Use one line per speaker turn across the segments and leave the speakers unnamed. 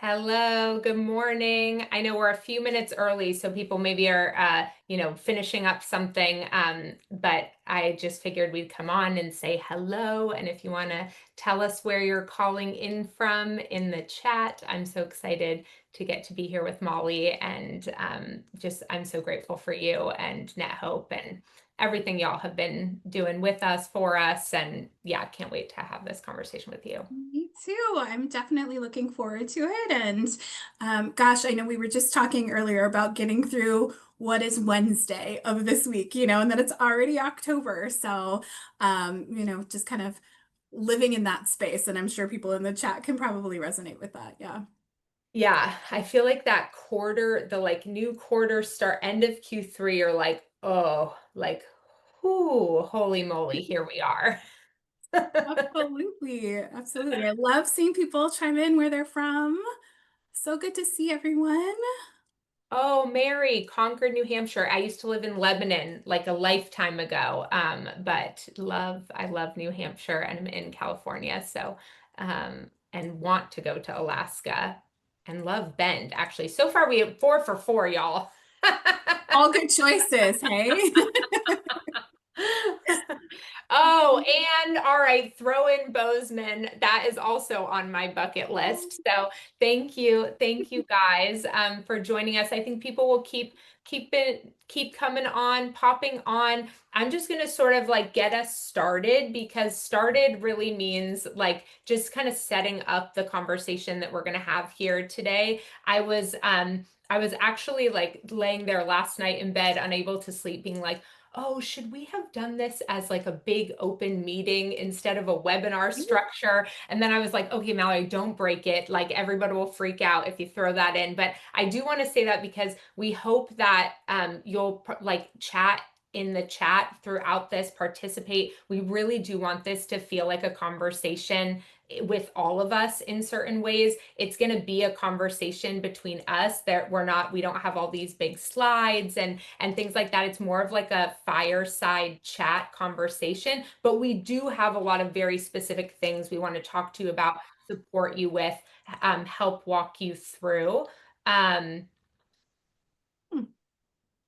Hello, good morning. I know we're a few minutes early, so people maybe are, finishing up something. But I just figured we'd come on and say hello. And if you want to tell us where you're calling in from in the chat, I'm so excited to get to be here with Molly. And I'm so grateful for you and NetHope and everything y'all have been doing with us, for us. And yeah, can't wait to have this conversation with you.
Me too. I'm definitely looking forward to it. And gosh, I know we were just talking earlier about getting through what is Wednesday of this week, and then it's already October. So, just kind of living in that space. And I'm sure people in the chat can probably resonate with that. Yeah.
Yeah, I feel like that quarter, the like new quarter start, end of Q3 are like, oh, like, whoo, holy moly, here we are.
Absolutely. Absolutely. I love seeing people chime in where they're from. So good to see everyone.
Oh, Mary, Concord, New Hampshire. I used to live in Lebanon like a lifetime ago. But I love New Hampshire and I'm in California. So, and want to go to Alaska and love Bend, actually. So far, we have 4 for 4, y'all.
All good choices. Hey.
Oh, and all right, throw in Bozeman. That is also on my bucket list. So thank you guys for joining us. I think people will keep coming on, popping on. I'm just gonna sort of like get us started because started really means like just kind of setting up the conversation that we're gonna have here today. I was actually like laying there last night in bed, unable to sleep, being like, oh, should we have done this as like a big open meeting instead of a webinar structure? And then I was like, okay, Mallory, don't break it. Like everybody will freak out if you throw that in. But I do want to say that because we hope that you'll like chat in the chat throughout this, participate. We really do want this to feel like a conversation with all of us in certain ways. It's going to be a conversation between us that we don't have all these big slides and things like that. It's more of like a fireside chat conversation, but we do have a lot of very specific things we want to talk to you about, support you with, help walk you through. Um,
Hmm.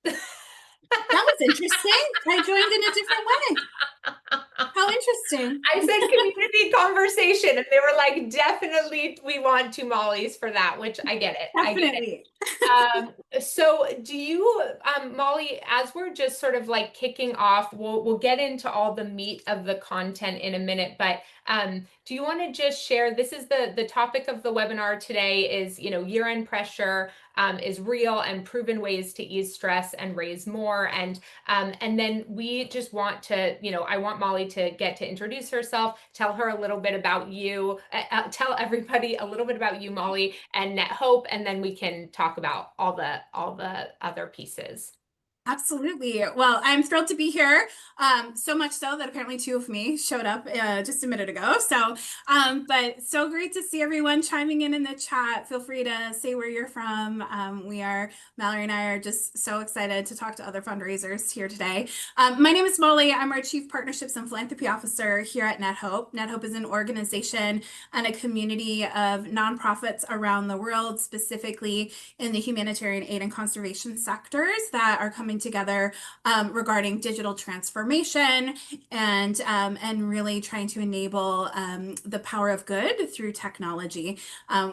That was interesting. I joined in a different way. How interesting.
I said community conversation, and they were like, definitely, we want 2 Mollies for that, which I get it. I get it.
Definitely.
So do you, Molly, as we're just sort of like kicking off, we'll get into all the meat of the content in a minute, but do you want to just share, this is the topic of the webinar today is, year-end pressure is real and proven ways to ease stress and raise more. And then we just want to, I want Molly to get to introduce herself, tell her a little bit about you, tell everybody a little bit about you, Molly, and NetHope, and then we can talk about all the other pieces.
Absolutely. Well, I'm thrilled to be here. So much so that apparently two of me showed up just a minute ago. But so great to see everyone chiming in the chat. Feel free to say where you're from. Mallory and I are just so excited to talk to other fundraisers here today. My name is Molly. I'm our Chief Partnerships and Philanthropy Officer here at NetHope. NetHope is an organization and a community of nonprofits around the world, specifically in the humanitarian aid and conservation sectors that are coming together regarding digital transformation and really trying to enable the power of good through technology.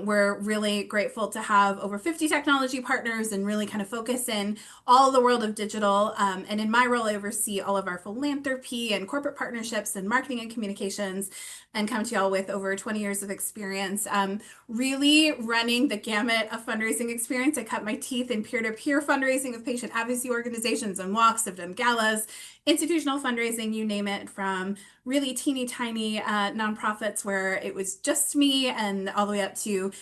We're really grateful to have over 50 technology partners and really kind of focus in all the world of digital. And in my role, I oversee all of our philanthropy and corporate partnerships and marketing and communications and come to y'all with over 20 years of experience, really running the gamut of fundraising experience. I cut my teeth in peer-to-peer fundraising with patient advocacy organizations and walks. I've done galas, institutional fundraising, you name it, from really teeny tiny nonprofits where it was just me and all the way up to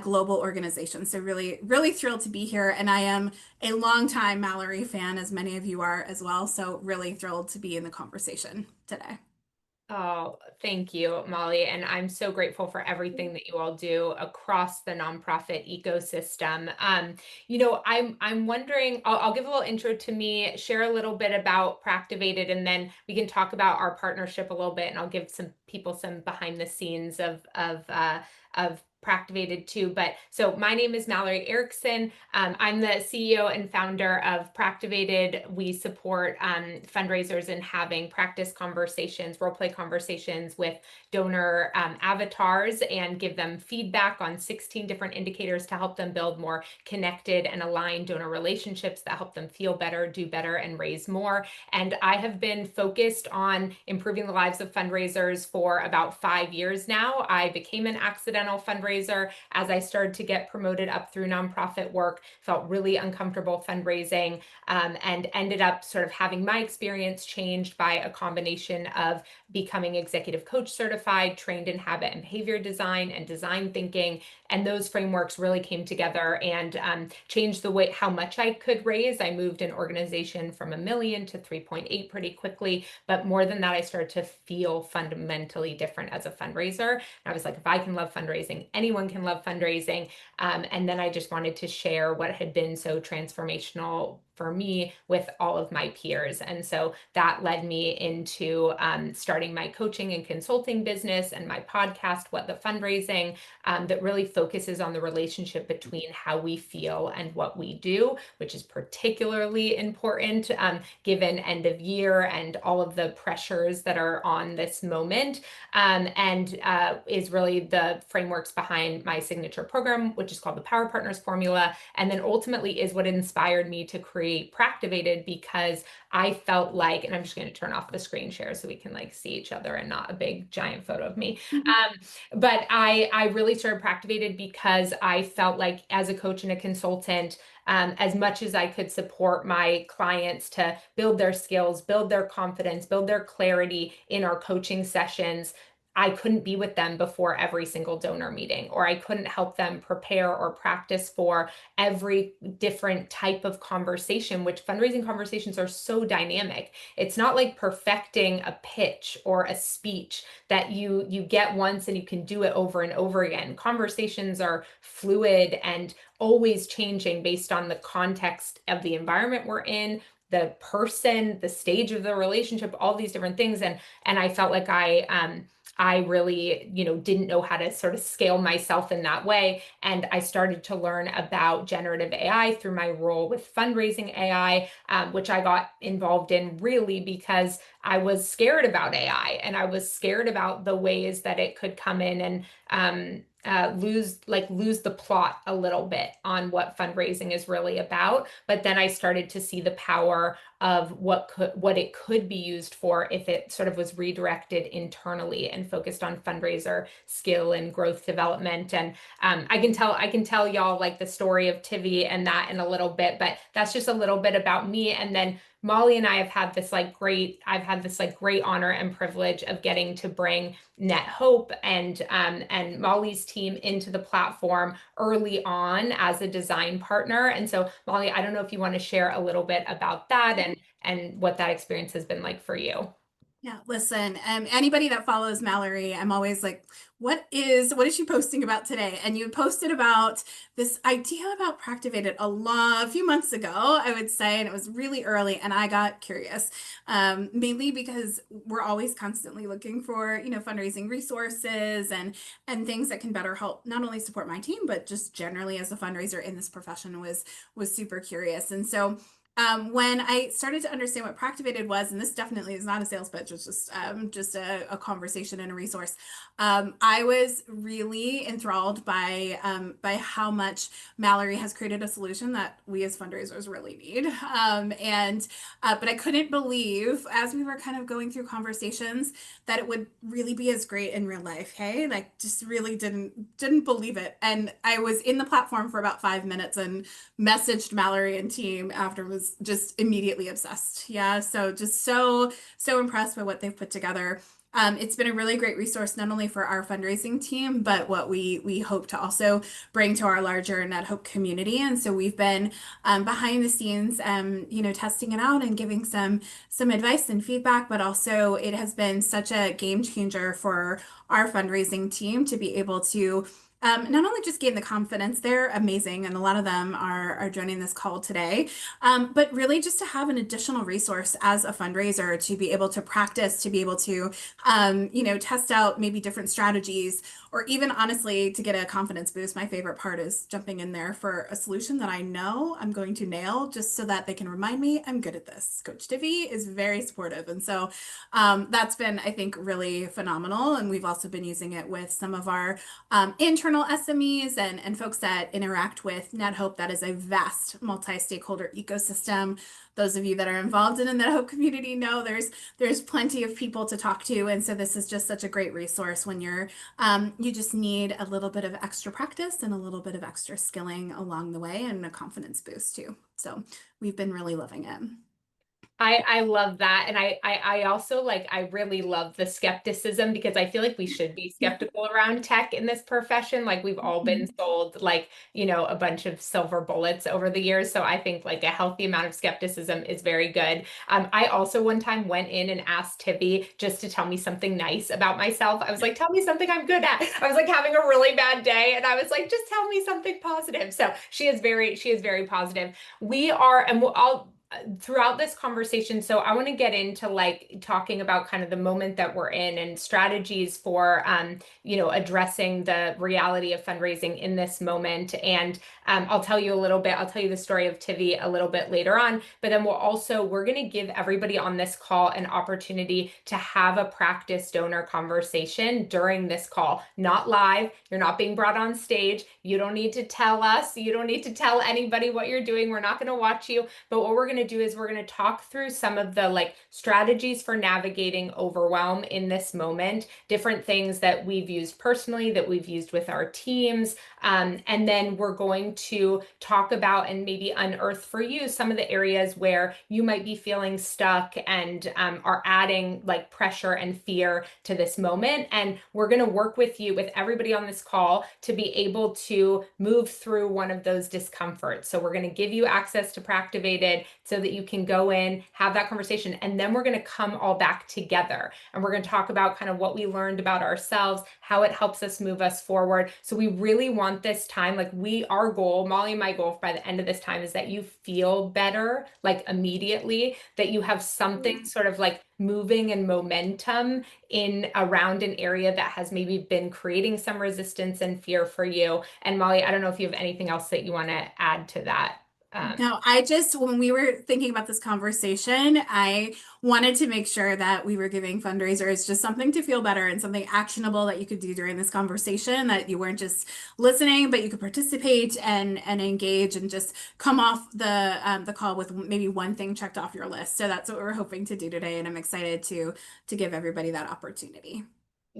global organizations. So really, really thrilled to be here. And I am a longtime Mallory fan, as many of you are as well. So really thrilled to be in the conversation today.
Oh, thank you, Molly. And I'm so grateful for everything that you all do across the nonprofit ecosystem. I'm wondering, I'll give a little intro to me, share a little bit about Practivated, and then we can talk about our partnership a little bit, and I'll give some people some behind the scenes of Practivated too. But so my name is Mallory Erickson. I'm the CEO and founder of Practivated. We support fundraisers in having practice conversations, role play conversations with donor avatars, and give them feedback on 16 different indicators to help them build more connected and aligned donor relationships that help them feel better, do better, and raise more. And I have been focused on improving the lives of fundraisers for about 5 years now. I became an accidental fundraiser as I started to get promoted up through nonprofit work, felt really uncomfortable fundraising, and ended up sort of having my experience changed by a combination of becoming executive coach certified, trained in habit and behavior design and design thinking. And those frameworks really came together and changed the way how much I could raise. I moved an organization from $1 million to 3.8 pretty quickly. But more than that, I started to feel fundamentally different as a fundraiser. And I was like, if I can love fundraising, anyone can love fundraising. And then I just wanted to share what had been so transformational for me with all of my peers. And so that led me into starting my coaching and consulting business and my podcast, What the Fundraising, that really focuses on the relationship between how we feel and what we do, which is particularly important given end of year and all of the pressures that are on this moment, and is really the frameworks behind my signature program, which is called the Power Partners Formula, and then ultimately is what inspired me to create Practivated, because I felt like, and I'm just going to turn off the screen share so we can like see each other and not a big giant photo of me. But I really started Practivated because I felt like as a coach and a consultant, as much as I could support my clients to build their skills, build their confidence, build their clarity in our coaching sessions, I couldn't be with them before every single donor meeting, or I couldn't help them prepare or practice for every different type of conversation, which fundraising conversations are so dynamic. It's not like perfecting a pitch or a speech that you get once and you can do it over and over again. Conversations are fluid and always changing based on the context of the environment we're in, the person, the stage of the relationship, all these different things. And I felt like I really, didn't know how to sort of scale myself in that way. And I started to learn about generative AI through my role with fundraising AI, which I got involved in really because I was scared about AI, and I was scared about the ways that it could come in and lose the plot a little bit on what fundraising is really about. But then I started to see the power of what it could be used for if it sort of was redirected internally and focused on fundraiser skill and growth development. And I can tell y'all like the story of Tivy and that in a little bit, but that's just a little bit about me. And then Molly and I have had this great honor and privilege of getting to bring Net Hope and Molly's team into the platform early on as a design partner. And so Molly, I don't know if you want to share a little bit about that and what that experience has been like for you.
Yeah, listen, anybody that follows Mallory, I'm always like, what is she posting about today? And you posted about this idea about Practivated a few months ago, I would say, and it was really early, and I got curious, mainly because we're always constantly looking for, fundraising resources and things that can better help not only support my team, but just generally as a fundraiser in this profession was super curious. And so when I started to understand what Practivated was, and this definitely is not a sales pitch, it's just a conversation and a resource. I was really enthralled by how much Mallory has created a solution that we as fundraisers really need. But I couldn't believe, as we were kind of going through conversations, that it would really be as great in real life. Hey, just really didn't believe it. And I was in the platform for about 5 minutes and messaged Mallory and team after, was just immediately obsessed. Yeah. So just so impressed by what they've put together. It's been a really great resource, not only for our fundraising team, but what we hope to also bring to our larger Net Hope community. And so we've been behind the scenes, testing it out and giving some advice and feedback, but also it has been such a game changer for our fundraising team to be able to not only just gain the confidence, they're amazing, and a lot of them are joining this call today, but really just to have an additional resource as a fundraiser to be able to practice, to be able to, test out maybe different strategies, or even honestly to get a confidence boost. My favorite part is jumping in there for a solution that I know I'm going to nail, just so that they can remind me I'm good at this. Coach Divvy is very supportive, and so that's been, I think, really phenomenal. And we've also been using it with some of our internal SMEs and folks that interact with NetHope. That is a vast multi-stakeholder ecosystem. Those of you that are involved in the NetHope community know there's plenty of people to talk to, and so this is just such a great resource when you just need a little bit of extra practice and a little bit of extra skilling along the way, and a confidence boost too. So we've been really loving it.
I love that. And I also like, I really love the skepticism, because I feel like we should be skeptical around tech in this profession. Like we've all been sold like, a bunch of silver bullets over the years. So I think like a healthy amount of skepticism is very good. I also one time went in and asked Tiffy just to tell me something nice about myself. I was like, tell me something I'm good at. I was like having a really bad day, and I was like, just tell me something positive. So she is very positive. We are, and I'll throughout this conversation, so I want to get into like talking about kind of the moment that we're in and strategies for addressing the reality of fundraising in this moment. And I'll tell you the story of Tivy a little bit later on, but then we're going to give everybody on this call an opportunity to have a practice donor conversation during this call. Not live, you're not being brought on stage, you don't need to tell us, you don't need to tell anybody what you're doing, we're not going to watch you, but what we're going to do is we're going to talk through some of the like strategies for navigating overwhelm in this moment, different things that we've used personally, that we've used with our teams. And then we're going to talk about and maybe unearth for you some of the areas where you might be feeling stuck and are adding like pressure and fear to this moment. And we're going to work with you, with everybody on this call, to be able to move through one of those discomforts. So we're going to give you access to Practivated so that you can go in, have that conversation, and then we're going to come all back together. And we're going to talk about kind of what we learned about ourselves, how it helps us move us forward. So we really want this time, like our goal, Molly and my goal by the end of this time, is that you feel better, like immediately, that you have something sort of like moving and momentum in around an area that has maybe been creating some resistance and fear for you. And Molly, I don't know if you have anything else that you want to add to that.
No, when we were thinking about this conversation, I wanted to make sure that we were giving fundraisers just something to feel better and something actionable that you could do during this conversation, that you weren't just listening, but you could participate and engage and just come off the call with maybe one thing checked off your list. So that's what we're hoping to do today, and I'm excited to give everybody that opportunity.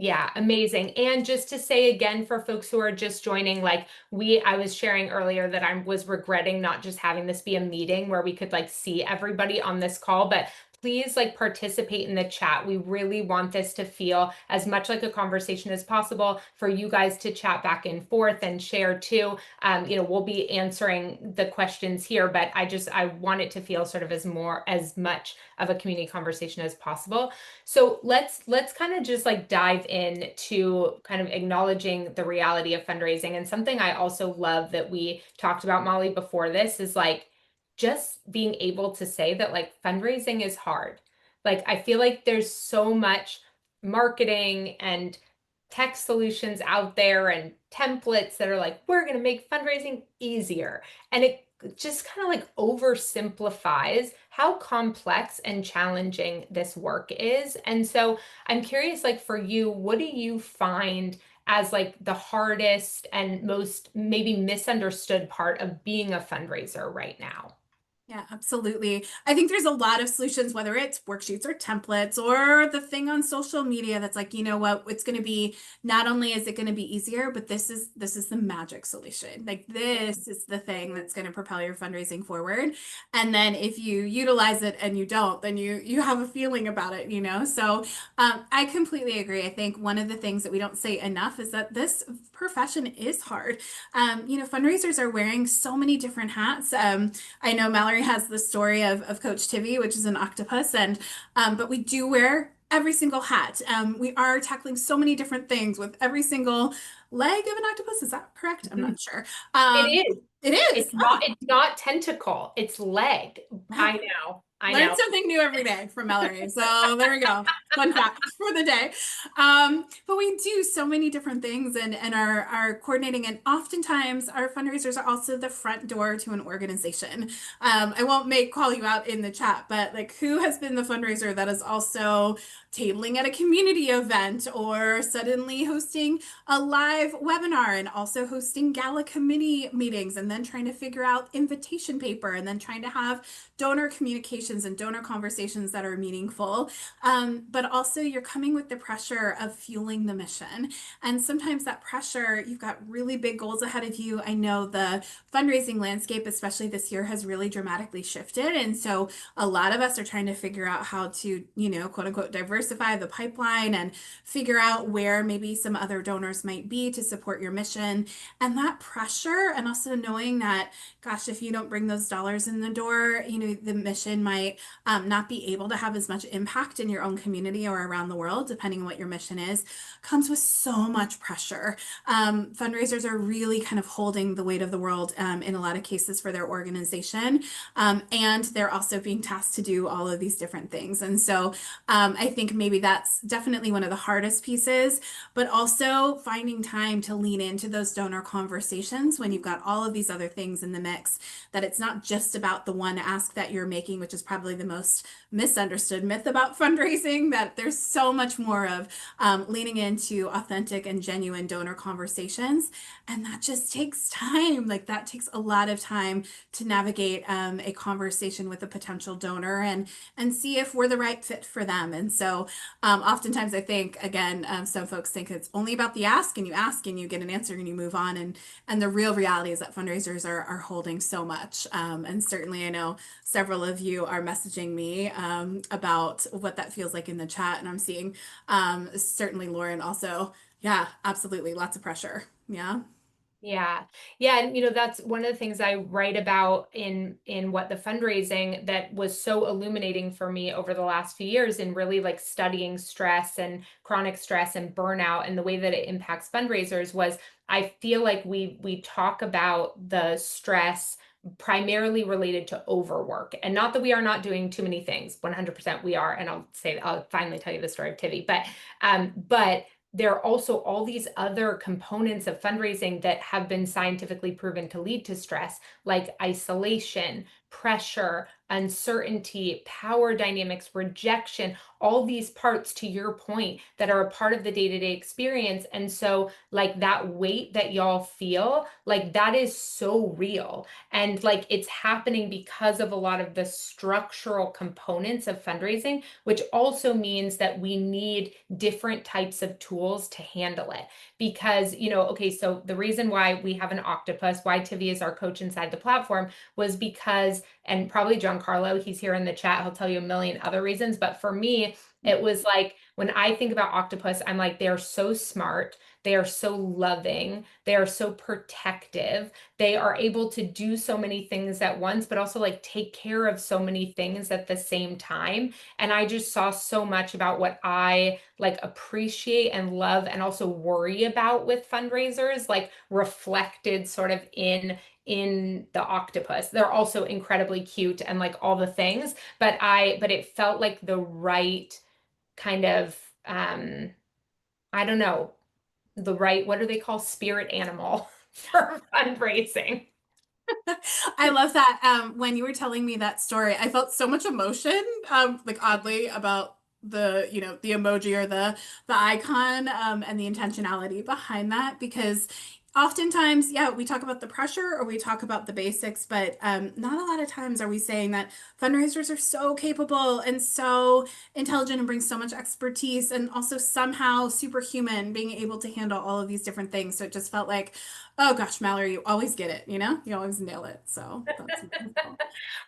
Yeah, amazing. And just to say again, for folks who are just joining, like I was sharing earlier that I was regretting not just having this be a meeting where we could like see everybody on this call, but please like participate in the chat. We really want this to feel as much like a conversation as possible, for you guys to chat back and forth and share too. We'll be answering the questions here, but I want it to feel sort of as much of a community conversation as possible. So let's kind of just like dive in to kind of acknowledging the reality of fundraising. And something I also love that we talked about, Molly, before this, is like just being able to say that like fundraising is hard. Like I feel like there's so much marketing and tech solutions out there and templates that are like, we're going to make fundraising easier. And it just kind of like oversimplifies how complex and challenging this work is. And so I'm curious, like for you, what do you find as like the hardest and most maybe misunderstood part of being a fundraiser right now?
Yeah, absolutely. I think there's a lot of solutions, whether it's worksheets or templates or the thing on social media that's like, you know what, it's going to be, not only is it going to be easier, but this is the magic solution. Like this is the thing that's going to propel your fundraising forward. And then if you utilize it and you don't, then you have a feeling about it, you know? So I completely agree. I think one of the things that we don't say enough is that this profession is hard. Fundraisers are wearing so many different hats. I know Mallory has the story of Coach Tivy, which is an octopus, and but we do wear every single hat. We are tackling so many different things with every single leg of an octopus. Is that correct? I'm not sure.
It
Um,
is.
it is. Oh,
It's not tentacle, it's leg.
wow.
I know. I
Learn
know.
something new every day from Mallory. So there we go. Fun fact for the day. But we do so many different things and are coordinating. And oftentimes our fundraisers are also the front door to an organization. I won't call you out in the chat, but like who has been the fundraiser that is also tabling at a community event or suddenly hosting a live webinar and also hosting gala committee meetings and then trying to figure out invitation paper and then trying to have donor communications and donor conversations that are meaningful. But also, you're coming with the pressure of fueling the mission. And sometimes that pressure, you've got really big goals ahead of you. I know the fundraising landscape, especially this year, has really dramatically shifted. And so, a lot of us are trying to figure out how to, quote unquote, diversify the pipeline and figure out where maybe some other donors might be to support your mission. And that pressure, and also knowing that, gosh, if you don't bring those dollars in the door, the mission might not be able to have as much impact in your own community or around the world, depending on what your mission is, comes with so much pressure. Fundraisers are really kind of holding the weight of the world in a lot of cases for their organization. And they're also being tasked to do all of these different things. And so I think maybe that's definitely one of the hardest pieces, but also finding time to lean into those donor conversations when you've got all of these other things in the mix, that it's not just about the one ask that you're making, which is probably the most misunderstood myth about fundraising, that there's so much more of leaning into authentic and genuine donor conversations. And that just takes time. Like that takes a lot of time to navigate a conversation with a potential donor and see if we're the right fit for them. And so oftentimes I think, again, some folks think it's only about the ask and you get an answer and you move on. And the real reality is that fundraisers are holding so much. And certainly I know several of you are messaging me about what that feels like in the chat. And I'm seeing certainly Lauren also. Yeah, absolutely. Lots of pressure. Yeah.
Yeah. Yeah. And that's one of the things I write about in what the fundraising that was so illuminating for me over the last few years in really like studying stress and chronic stress and burnout and the way that it impacts fundraisers was I feel like we talk about the stress primarily related to overwork, and not that we are not doing too many things. 100% we are. And I'll finally tell you the story of Tivi, but there are also all these other components of fundraising that have been scientifically proven to lead to stress, like isolation, pressure, uncertainty, power dynamics, rejection, all these parts, to your point, that are a part of the day-to-day experience. And so like that weight that y'all feel, like that is so real. And like it's happening because of a lot of the structural components of fundraising, which also means that we need different types of tools to handle it. Because, okay, so the reason why we have an octopus, why Tivi is our coach inside the platform, was because, and probably Giancarlo, he's here in the chat, he'll tell you a million other reasons, but for me, it was like when I think about octopus, I'm like, they're so smart, they are so loving, they are so protective, they are able to do so many things at once, but also like take care of so many things at the same time. And I just saw so much about what I like appreciate and love and also worry about with fundraisers, like reflected sort of in the octopus. They're also incredibly cute and like all the things, but it felt like the right kind of I don't know, the right, what do they call spirit animal for fundraising?
I love that. When you were telling me that story, I felt so much emotion, like oddly about the emoji or the icon, and the intentionality behind that, because oftentimes, yeah, we talk about the pressure or we talk about the basics, but not a lot of times are we saying that fundraisers are so capable and so intelligent and bring so much expertise and also somehow superhuman, being able to handle all of these different things. So it just felt like, oh gosh, Mallory, you always get it, you always nail it. So that's wonderful.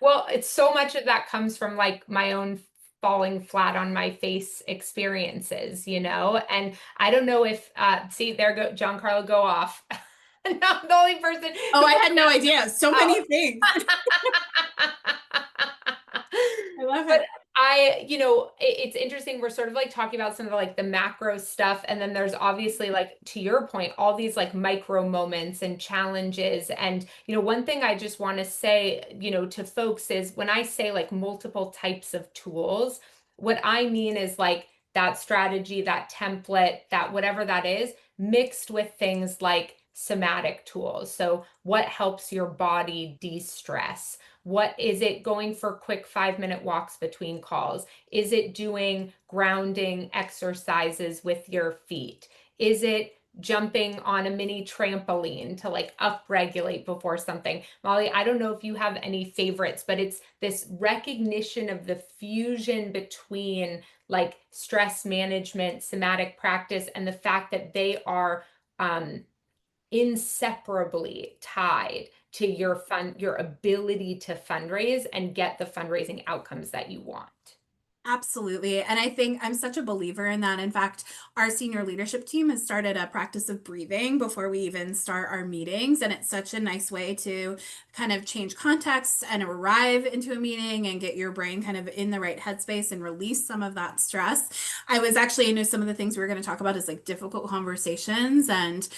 Well, it's so much of that comes from like my own falling flat on my face experiences, and I don't know if see, there go Giancarlo go off. Not the only person
Oh,
who
I had no idea. So
oh.
many things. I love
But
it.
it's interesting. We're sort of like talking about some of the like the macro stuff, and then there's obviously like to your point, all these like micro moments and challenges. And one thing I just want to say, to folks is when I say like multiple types of tools, what I mean is like that strategy, that template, that whatever that is, mixed with things like somatic tools. So what helps your body de-stress? What is it going for quick 5-minute walks between calls? Is it doing grounding exercises with your feet? Is it jumping on a mini trampoline to like upregulate before something? Molly, I don't know if you have any favorites, but it's this recognition of the fusion between like stress management, somatic practice, and the fact that they are inseparably tied to your ability to fundraise and get the fundraising outcomes that you want.
Absolutely. And I think I'm such a believer in that. In fact, our senior leadership team has started a practice of breathing before we even start our meetings. And it's such a nice way to kind of change context and arrive into a meeting and get your brain kind of in the right headspace and release some of that stress. I know some of the things we were going to talk about is like difficult conversations and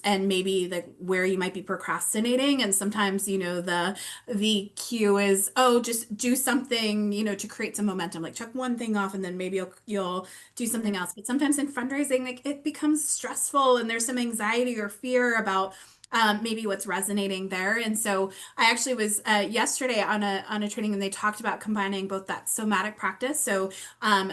maybe like where you might be procrastinating. And sometimes, the cue is, oh, just do something, to create some momentum, like check one thing off and then maybe you'll do something else. But sometimes in fundraising, like it becomes stressful and there's some anxiety or fear about maybe what's resonating there. And so I actually was yesterday on a training and they talked about combining both that somatic practice, so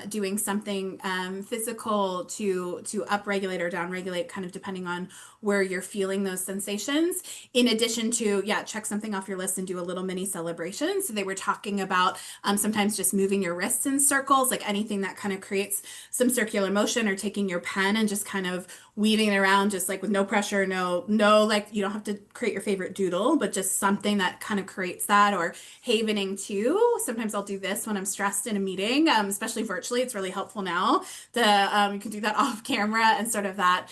doing something physical to upregulate or downregulate, kind of depending on where you're feeling those sensations, in addition to check something off your list and do a little mini celebration. So they were talking about sometimes just moving your wrists in circles, like anything that kind of creates some circular motion, or taking your pen and just kind of weaving it around, just like with no pressure, no, like you don't have to create your favorite doodle, but just something that kind of creates that. Or havening too. Sometimes I'll do this when I'm stressed in a meeting, especially virtually. It's really helpful now. You can do that off camera, and sort of that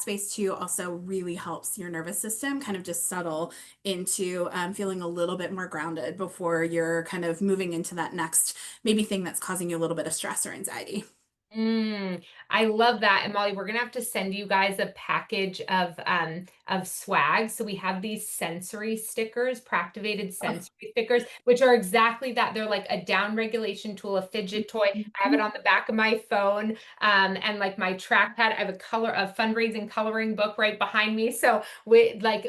space too also really helps your nervous system kind of just settle into feeling a little bit more grounded before you're kind of moving into that next maybe thing that's causing you a little bit of stress or anxiety.
I love that. And Molly, we're gonna have to send you guys a package of swag. So we have these sensory stickers, Practivated sensory stickers, which are exactly that. They're like a down regulation tool, a fidget toy. I have it on the back of my phone, and like my trackpad. I have a fundraising coloring book right behind me. So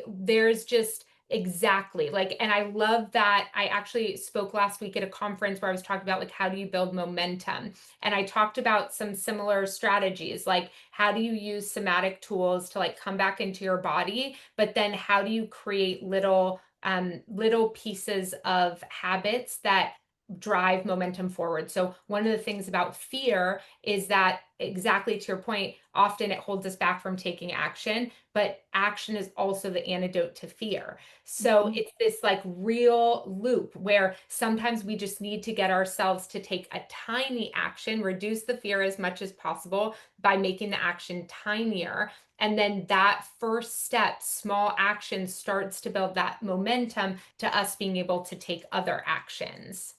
there's just exactly like, and I love that. I actually spoke last week at a conference where I was talking about like how do you build momentum, and I talked about some similar strategies, like how do you use somatic tools to like come back into your body, but then how do you create little pieces of habits that drive momentum forward. So one of the things about fear is that, exactly to your point, often it holds us back from taking action, but action is also the antidote to fear. So it's this like real loop where sometimes we just need to get ourselves to take a tiny action, reduce the fear as much as possible by making the action tinier. And then that first step, small action, starts to build that momentum to us being able to take other actions.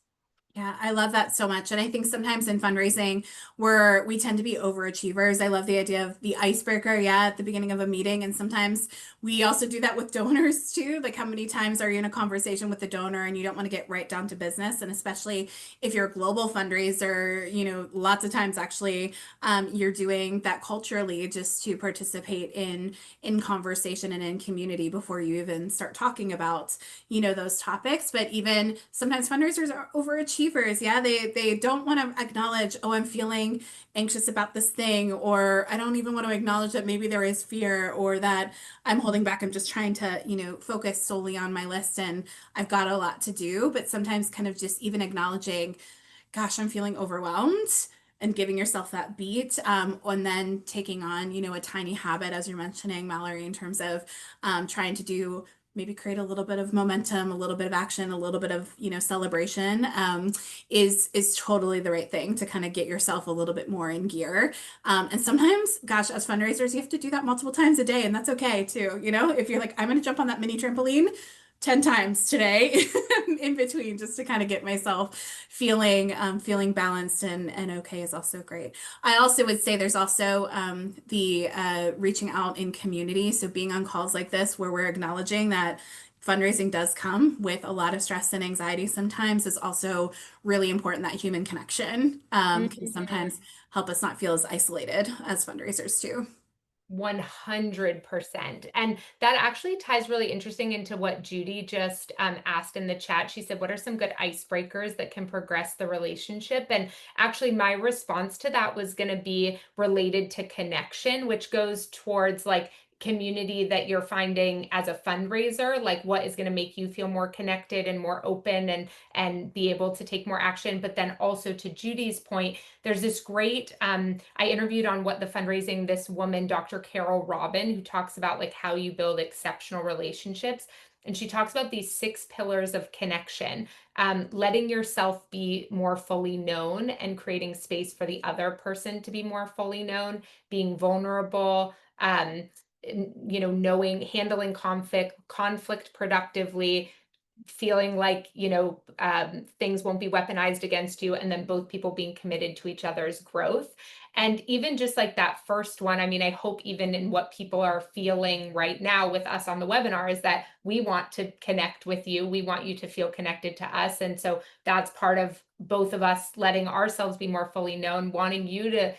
Yeah, I love that so much. And I think sometimes in fundraising, we tend to be overachievers. I love the idea of the icebreaker, at the beginning of a meeting. And sometimes we also do that with donors too. Like, how many times are you in a conversation with a donor and you don't want to get right down to business? And especially if you're a global fundraiser, lots of times actually you're doing that culturally, just to participate in conversation and in community before you even start talking about those topics. But even sometimes fundraisers are overachievers. Yeah, they don't want to acknowledge, oh, I'm feeling anxious about this thing, or I don't even want to acknowledge that maybe there is fear, or that I'm holding back. I'm just trying to focus solely on my list and I've got a lot to do. But sometimes kind of just even acknowledging, gosh, I'm feeling overwhelmed, and giving yourself that beat, and then taking on a tiny habit, as you're mentioning, Mallory, in terms of trying to maybe create a little bit of momentum, a little bit of action, a little bit of celebration, is totally the right thing to kind of get yourself a little bit more in gear. And sometimes, gosh, as fundraisers, you have to do that multiple times a day, and that's okay too. If you're like, I'm going to jump on that mini trampoline, 10 times today in between just to kind of get myself feeling balanced and okay is also great. I also would say there's also the reaching out in community. So being on calls like this where we're acknowledging that fundraising does come with a lot of stress and anxiety sometimes is also really important. That human connection can
Mhm.
sometimes help us not feel as isolated as fundraisers too.
100%. And that actually ties really interesting into what Judy just asked in the chat. She said, what are some good icebreakers that can progress the relationship? And actually, my response to that was going to be related to connection, which goes towards like community that you're finding as a fundraiser, like what is going to make you feel more connected and more open and be able to take more action. But then also to Judy's point, there's this great I interviewed on What the Fundraising this woman, Dr. Carol Robin, who talks about like how you build exceptional relationships. And she talks about these 6 pillars of connection, letting yourself be more fully known and creating space for the other person to be more fully known, being vulnerable, knowing, handling conflict productively, feeling like things won't be weaponized against you, and then both people being committed to each other's growth. And even just like that first one, I mean, I hope even in what people are feeling right now with us on the webinar is that we want to connect with you, we want you to feel connected to us. And so that's part of both of us letting ourselves be more fully known, wanting you to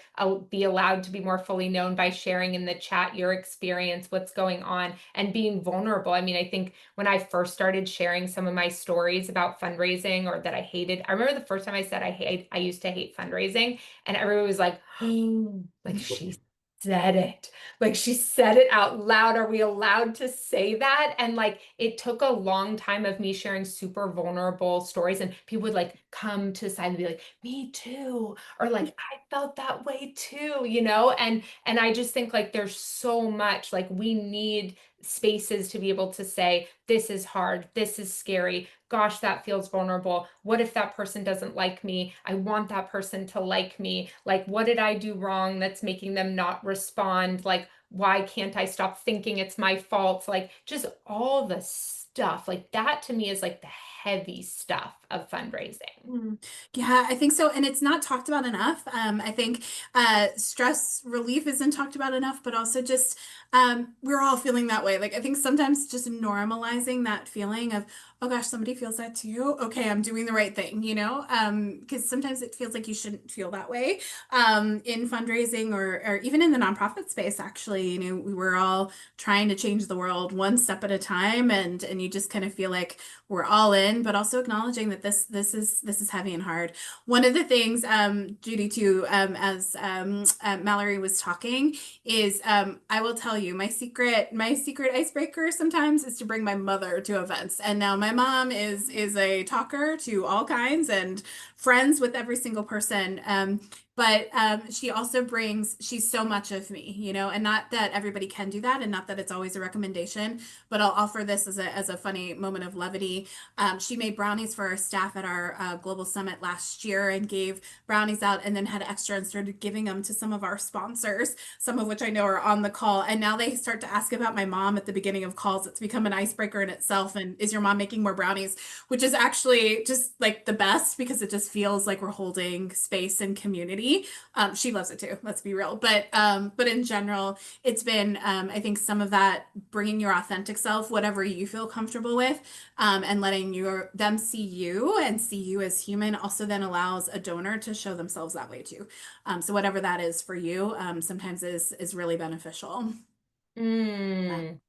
be allowed to be more fully known by sharing in the chat your experience, what's going on, and being vulnerable. I mean, I think when I first started sharing some of my stories about fundraising or that I hated, I remember the first time I said I used to hate fundraising, and everyone was like, oh, like she said it. Like she said it out loud. Are we allowed to say that? And like it took a long time of me sharing super vulnerable stories, and people would like come to the side and be like, me too, or like I felt that way too, and I just think like there's so much, like we need spaces to be able to say, this is hard, this is scary, gosh, that feels vulnerable. What if that person doesn't like me? I want that person to like me. Like, what did I do wrong that's making them not respond? Like, why can't I stop thinking it's my fault? Like, just all the stuff. Like, that to me is like the heavy stuff of fundraising.
Mm. Yeah, I think so. And it's not talked about enough. I think stress relief isn't talked about enough, but also just we're all feeling that way. Like I think sometimes just normalizing that feeling of, oh gosh, somebody feels that too. Okay, I'm doing the right thing, because sometimes it feels like you shouldn't feel that way in fundraising or even in the nonprofit space, actually. We were all trying to change the world one step at a time, and you just kind of feel like we're all in, but also acknowledging that this is heavy and hard. One of the things, Judy, too, as Mallory was talking, is I will tell you my secret icebreaker sometimes is to bring my mother to events. And now my mom is a talker to all kinds and friends with every single person. But she also she's so much of me, and not that everybody can do that, and not that it's always a recommendation, but I'll offer this as a funny moment of levity. She made brownies for our staff at our global summit last year and gave brownies out and then had extra and started giving them to some of our sponsors, some of which I know are on the call. And now they start to ask about my mom at the beginning of calls. It's become an icebreaker in itself. And is your mom making more brownies? Which is actually just like the best because it just feels like we're holding space and community. She loves it too, let's be real. But in general, it's been I think some of that bringing your authentic self, whatever you feel comfortable with, and letting them see you and see you as human also then allows a donor to show themselves that way too. So whatever that is for you, sometimes is really beneficial.
Mm.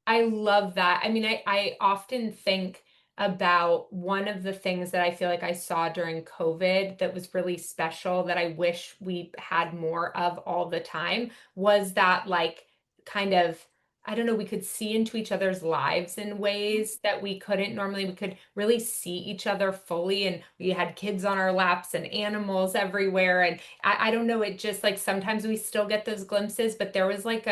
I love that. I mean, I often think about one of the things that I feel like I saw during COVID that was really special that I wish we had more of all the time was that like kind of, I don't know, we could see into each other's lives in ways that we couldn't normally. We could really see each other fully, and we had kids on our laps and animals everywhere. And I don't know, it just like sometimes we still get those glimpses, but there was like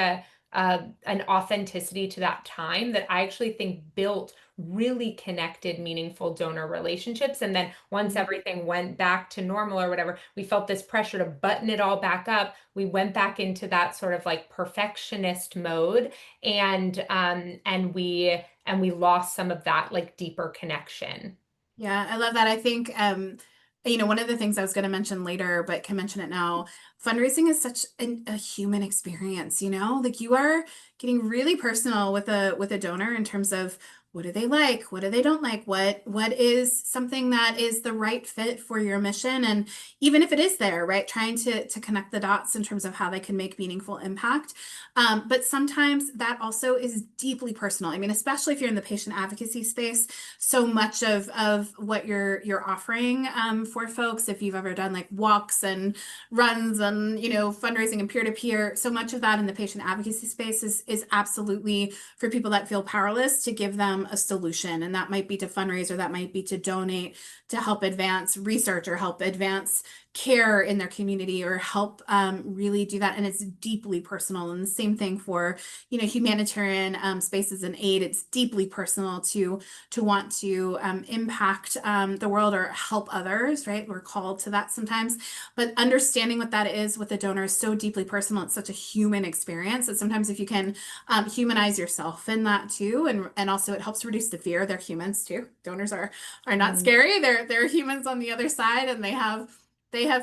an authenticity to that time that I actually think built really connected, meaningful donor relationships. And then once everything went back to normal or whatever, we felt this pressure to button it all back up. We went back into that sort of like perfectionist mode, and we lost some of that like deeper connection.
Yeah, I love that. I think, one of the things I was going to mention later, but can mention it now, fundraising is such a human experience, like you are getting really personal with a donor in terms of what do they like, what do they don't like, what is something that is the right fit for your mission, and even if it is there, right, trying to connect the dots in terms of how they can make meaningful impact. But sometimes that also is deeply personal. I mean, especially if you're in the patient advocacy space, so much of what you're offering for folks, if you've ever done like walks and runs and fundraising and peer-to-peer, so much of that in the patient advocacy space is absolutely for people that feel powerless to give them a solution. And that might be to fundraise, or that might be to donate to help advance research or help advance care in their community, or help really do that. And it's deeply personal. And the same thing for humanitarian spaces and aid. It's deeply personal to want to impact the world or help others, right? We're called to that sometimes, but understanding what that is with a donor is so deeply personal. It's such a human experience that sometimes if you can humanize yourself in that too, and also it helps reduce the fear. They're humans too. Donors are not scary. They're humans on the other side, and they have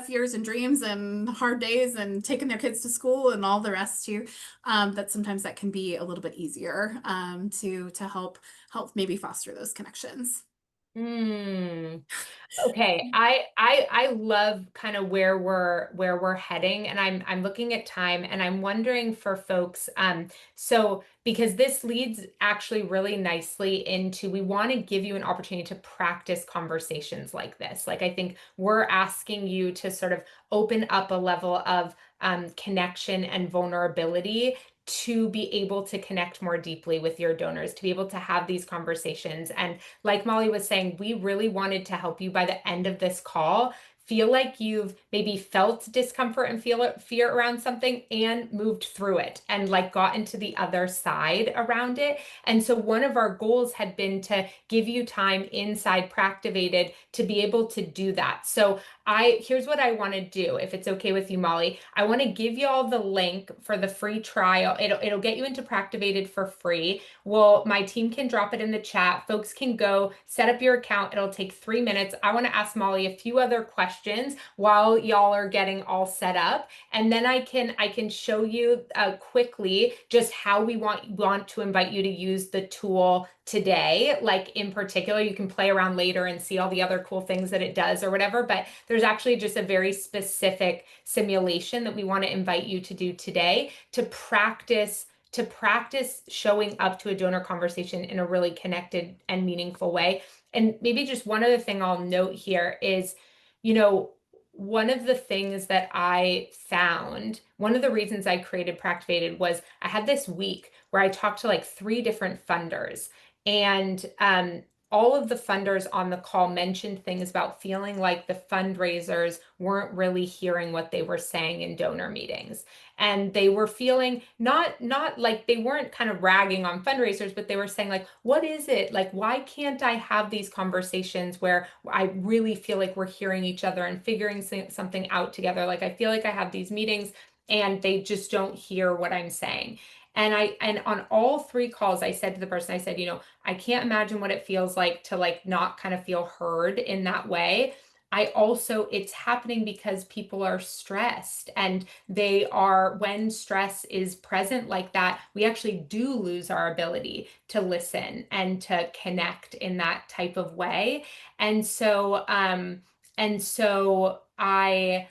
fears and dreams and hard days and taking their kids to school and all the rest too. That sometimes that can be a little bit easier to help maybe foster those connections.
Mm. Okay, I love kind of where we're heading, and I'm looking at time, and I'm wondering for folks, so because this leads actually really nicely into, we want to give you an opportunity to practice conversations like this. Like, I think we're asking you to sort of open up a level of connection and vulnerability to be able to connect more deeply with your donors, to be able to have these conversations. And like Molly was saying, we really wanted to help you by the end of this call feel like you've maybe felt discomfort and fear around something and moved through it and like got into the other side around it. And so one of our goals had been to give you time inside Practivated to be able to do that. So here's what I want to do, if it's okay with you, Molly. I want to give you all the link for the free trial. It'll get you into Practivated for free. Well, my team can drop it in the chat. Folks can go set up your account. It'll take 3 minutes. I want to ask Molly a few other questions while y'all are getting all set up, and then I can show you quickly just how we want to invite you to use the tool today. Like in particular, you can play around later and see all the other cool things that it does or whatever, but there's actually just a very specific simulation that we want to invite you to do today to practice showing up to a donor conversation in a really connected and meaningful way. And maybe just one other thing I'll note here is, one of the things that I found, one of the reasons I created Practivated was I had this week where I talked to like 3 different funders, and all of the funders on the call mentioned things about feeling like the fundraisers weren't really hearing what they were saying in donor meetings. And they were feeling not like, they weren't kind of ragging on fundraisers, but they were saying like, what is it? Like, why can't I have these conversations where I really feel like we're hearing each other and figuring something out together? Like, I feel like I have these meetings and they just don't hear what I'm saying. And on all 3 calls, I said to the person, I said, I can't imagine what it feels like to like not kind of feel heard in that way. It's happening because people are stressed, and when stress is present like that, we actually do lose our ability to listen and to connect in that type of way. And so I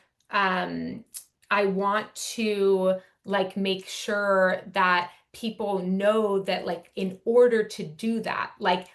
want to like make sure that people know that like in order to do that, like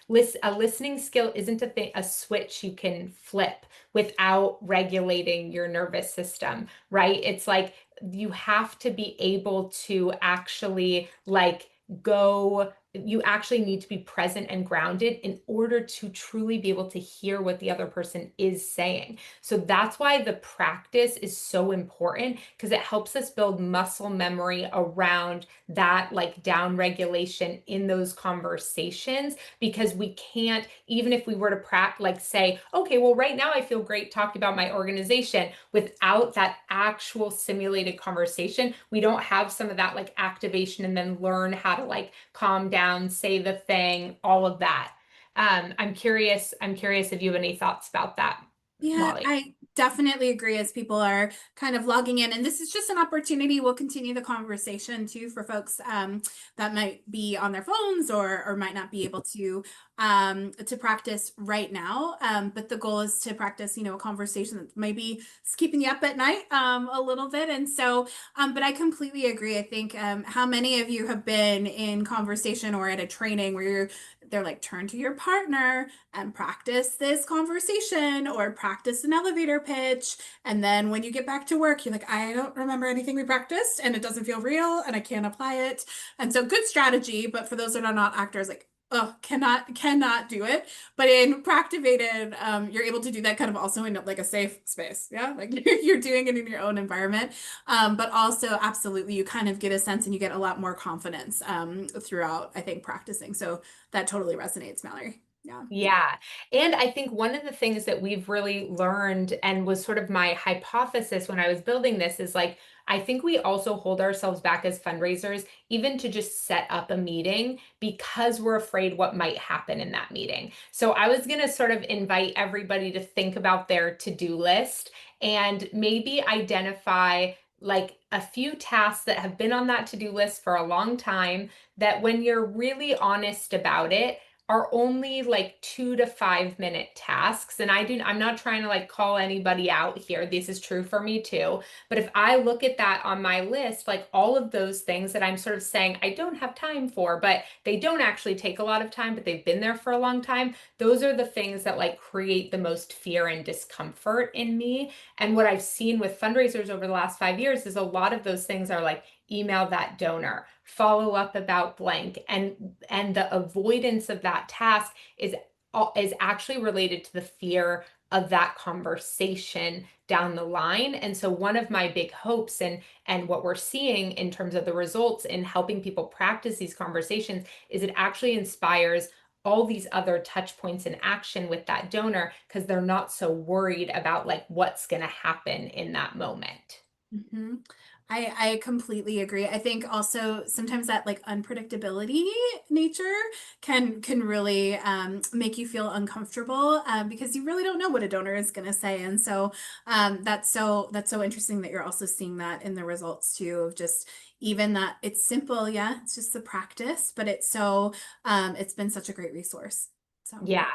a listening skill isn't a switch you can flip without regulating your nervous system, right? It's like you have to be able to actually like go you actually need to be present and grounded in order to truly be able to hear what the other person is saying. So that's why the practice is so important, because it helps us build muscle memory around that like down regulation in those conversations, because we can't, even if we were to like say, okay, well, right now I feel great talking about my organization, without that actual simulated conversation, we don't have some of that like activation and then learn how to like calm down, say the thing, all of that. I'm curious if you have any thoughts about that,
Yeah,
Molly.
I definitely agree as people are kind of logging in. And this is just an opportunity. We'll continue the conversation too for folks that might be on their phones or might not be able to practice right now. But the goal is to practice, a conversation that maybe is keeping you up at night a little bit. And so, but I completely agree. I think how many of you have been in conversation or at a training where they're like, turn to your partner and practice this conversation or practice an elevator pitch. And then when you get back to work, you're like, I don't remember anything we practiced and it doesn't feel real and I can't apply it. And so good strategy, but for those that are not actors, like, oh, cannot do it. But in Practivated, you're able to do that kind of also in like a safe space. Yeah. Like you're doing it in your own environment. But also absolutely, you kind of get a sense and you get a lot more confidence throughout, I think, practicing. So that totally resonates, Mallory. Yeah.
Yeah. And I think one of the things that we've really learned and was sort of my hypothesis when I was building this is like, I think we also hold ourselves back as fundraisers, even to just set up a meeting, because we're afraid what might happen in that meeting. So I was going to sort of invite everybody to think about their to-do list and maybe identify like a few tasks that have been on that to-do list for a long time, that when you're really honest about it, are only like 2 to 5 minute tasks. And I'm not trying to like call anybody out here. This is true for me too. But if I look at that on my list, like all of those things that I'm sort of saying I don't have time for, but they don't actually take a lot of time, but they've been there for a long time. Those are the things that like create the most fear and discomfort in me. And what I've seen with fundraisers over the last 5 years is a lot of those things are like, email that donor, follow up about blank, and the avoidance of that task is actually related to the fear of that conversation down the line. And so one of my big hopes and what we're seeing in terms of the results in helping people practice these conversations is it actually inspires all these other touch points in action with that donor, because they're not so worried about like what's going to happen in that moment.
Mm-hmm. I completely agree. I think also sometimes that like unpredictability nature can really make you feel uncomfortable because you really don't know what a donor is going to say. And so that's so interesting that you're also seeing that in the results too, of just even that it's simple. Yeah, it's just the practice, but it's been such a great resource. So
Yeah.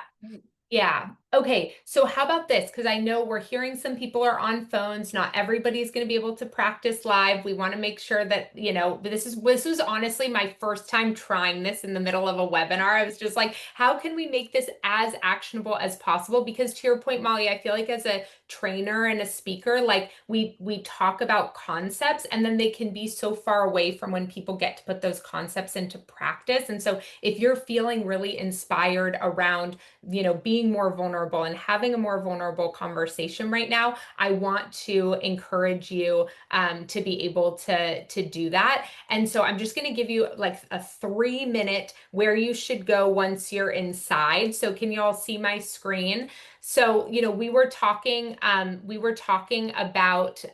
Yeah. Okay. So how about this? Because I know we're hearing some people are on phones. Not everybody's going to be able to practice live. We want to make sure that, this was honestly my first time trying this in the middle of a webinar. I was just like, how can we make this as actionable as possible? Because to your point, Molly, I feel like as a trainer and a speaker, like we talk about concepts and then they can be so far away from when people get to put those concepts into practice. And so if you're feeling really inspired around being more vulnerable and having a more vulnerable conversation right now, I want to encourage you to be able to do that. And so I'm just going to give you like a 3 minute where you should go once you're inside. So can you all see my screen? So, we were talking about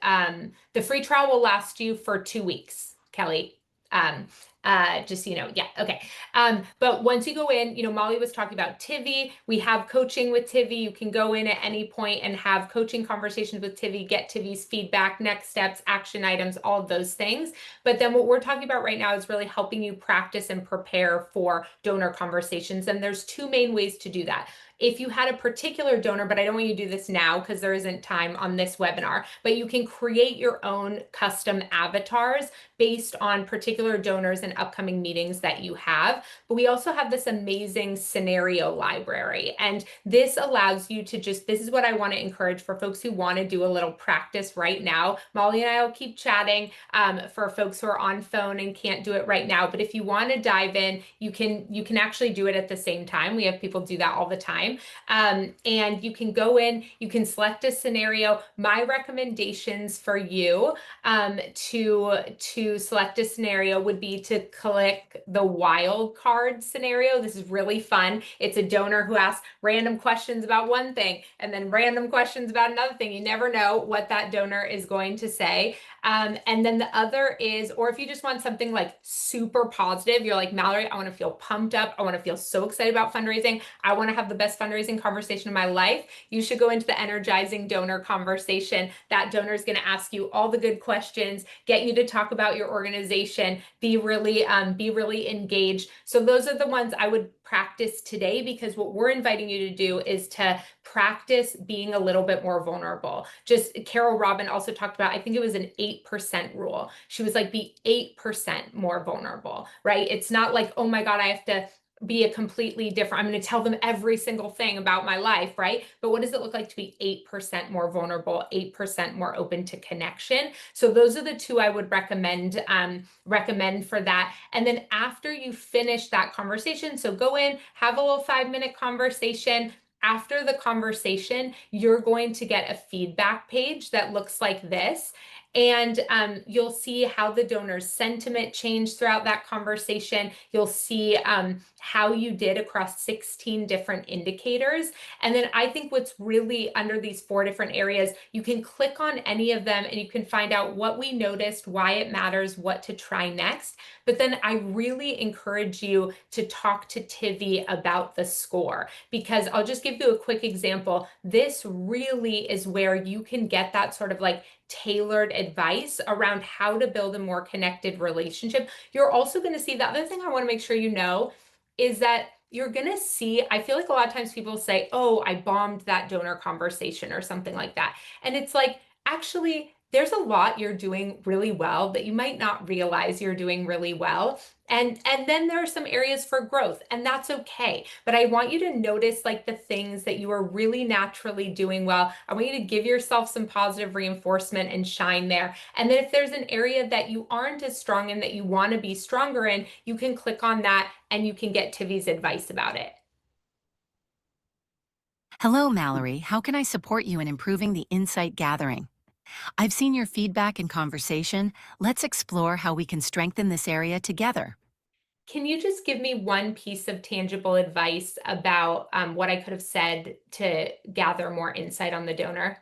the free trial will last you for 2 weeks, Kelly. Just yeah, okay. But once you go in, Molly was talking about Tivi. We have coaching with Tivi. You can go in at any point and have coaching conversations with Tivi, get Tivi's feedback, next steps, action items, all of those things. But then what we're talking about right now is really helping you practice and prepare for donor conversations. And there's two main ways to do that. if you had a particular donor, but I don't want you to do this now because there isn't time on this webinar, but you can create your own custom avatars based on particular donors and upcoming meetings that you have. But we also have this amazing scenario library. And this allows you to just, this is what I want to encourage for folks who want to do a little practice right now. Molly and I will keep chatting for folks who are on phone and can't do it right now. But if you want to dive in, you can actually do it at the same time. We have people do that all the time. And you can go in, you can select a scenario. My recommendations for you to select a scenario would be to click the wild card scenario. This is really fun. It's a donor who asks random questions about one thing and then random questions about another thing. You never know what that donor is going to say. And then the other is, or if you just want something like super positive, you're like, Mallory, I want to feel pumped up. I want to feel so excited about fundraising. I want to have the best fundraising conversation of my life. You should go into the energizing donor conversation. That donor is going to ask you all the good questions, get you to talk about your organization, be really engaged. So those are the ones I would practice today, because what we're inviting you to do is to practice being a little bit more vulnerable. Just Carol Robin also talked about, I think it was an 8% rule. She was like, be 8% more vulnerable, right? It's not like, oh my God, I have to be a completely different, I'm going to tell them every single thing about my life, right? But what does it look like to be 8% more vulnerable, 8% more open to connection? So those are the two I would recommend for that. And then after you finish that conversation, so go in, have a little 5-minute conversation. After the conversation, you're going to get a feedback page that looks like this. And you'll see how the donor's sentiment changed throughout that conversation. You'll see how you did across 16 different indicators. And then I think what's really under these 4 different areas, you can click on any of them and you can find out what we noticed, why it matters, what to try next. But then I really encourage you to talk to Tivy about the score, because I'll just give you a quick example. This really is where you can get that sort of like tailored advice around how to build a more connected relationship. You're also going to see, the other thing I want to make sure you know is that you're going to see, I feel like a lot of times people say, oh, I bombed that donor conversation or something like that. And it's like, actually, there's a lot you're doing really well that you might not realize you're doing really well. And then there are some areas for growth, and that's okay. But I want you to notice like the things that you are really naturally doing well. I want you to give yourself some positive reinforcement and shine there. And then if there's an area that you aren't as strong in that you want to be stronger in, you can click on that and you can get Tivy's advice about it.
Hello, Mallory. How can I support you in improving the insight gathering? I've seen your feedback and conversation. Let's explore how we can strengthen this area together.
Can you just give me one piece of tangible advice about what I could have said to gather more insight on the donor?